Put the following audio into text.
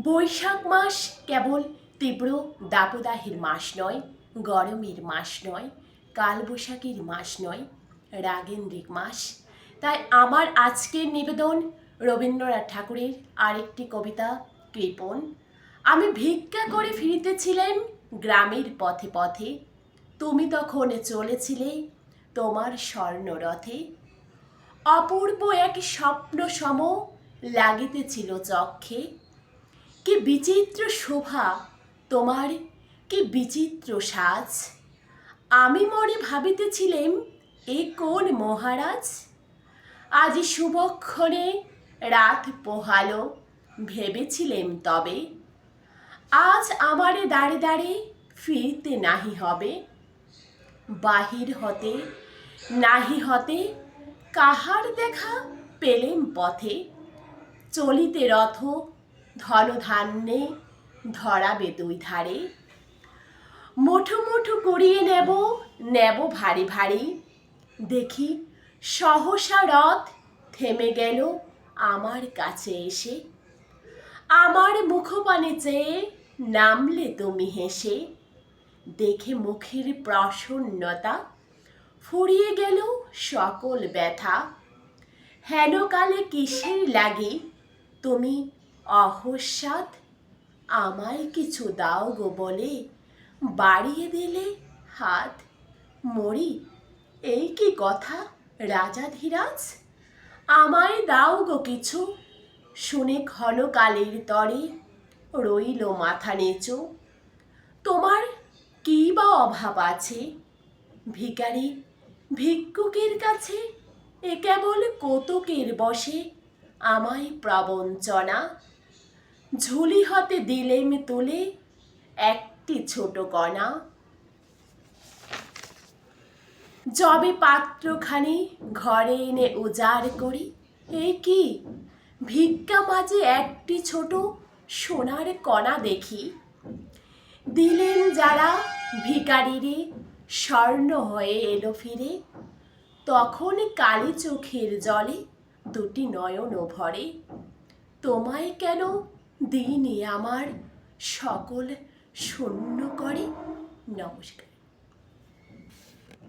বৈশাখ মাস কেবল তীব্র দাবদাহের মাস নয়, গরমের মাস নয়, কালবৈশাখীর মাস নয়, রাগেন্দ্রিক মাস। তাই আমার আজকের নিবেদন রবীন্দ্রনাথ ঠাকুরের আরেকটি কবিতা কৃপণ। আমি ভিক্ষা করে ফিরিতেছিলাম গ্রামের পথে পথে, তুমি তখন চলেছিলে তোমার স্বর্ণরথে। অপূর্ব এক স্বপ্ন সম লাগিতেছিল চক্ষে। কি বিচিত্র শোভা তোমার, কি বিচিত্র সাজ। আমি মনে ভাবিতেছিলাম এ কোন মহারাজ। আজি শুভক্ষণে রাত পোহালো, ভেবেছিলেম তবে আজ আমারে দাঁড়ে দাঁড়ে ফিরতে নাহি হবে। বাহির হতে নাহি হতে কাহার দেখা পেলেম পথে। চলিতে রথ ধনধান্যে ধরাবে দুই ধারে। মুঠো মুঠো করিয়ে নেব নেব ভারী ভারী। দেখি সহসা রথ থেমে গেল আমার কাছে এসে। আমার মুখপানে চেয়ে নামলে তুমি হেসে। দেখে মুখের প্রসন্নতা ফুরিয়ে গেল সকল ব্যথা। হেন কালে কিসের লাগি তুমি অহস্যাৎ, আমায় কিছু দাও গো বলে বাড়িয়ে দিলে হাত। মরি এই কি কথা রাজাধিরাজ, আমায় দাও গো কিছু। শুনে ক্ষণকালের তরে রইল মাথা নিচু। তোমার কি বা অভাব আছে ভিখারি ভিক্ষুকের কাছে। এ কেবল কৌতুকের বশে আমায় প্রবঞ্চনা। ঝুলি হতে দিলেম তুলে একটি ছোট কণা। যবে পাত্রখানি ঘরে এনে উজাড় করি, এ কি ভিক্ষা মাঝে একটি ছোট সোনার কণা দেখি। দিলেন যারা ভিখারিরে স্বর্ণ হয়ে এলো ফিরে। তখন কালি চোখের জলে দুটি নয়ন ভরে। তোমায় কেন দিইনি আমার সকল শূন্য করে। নমস্কার।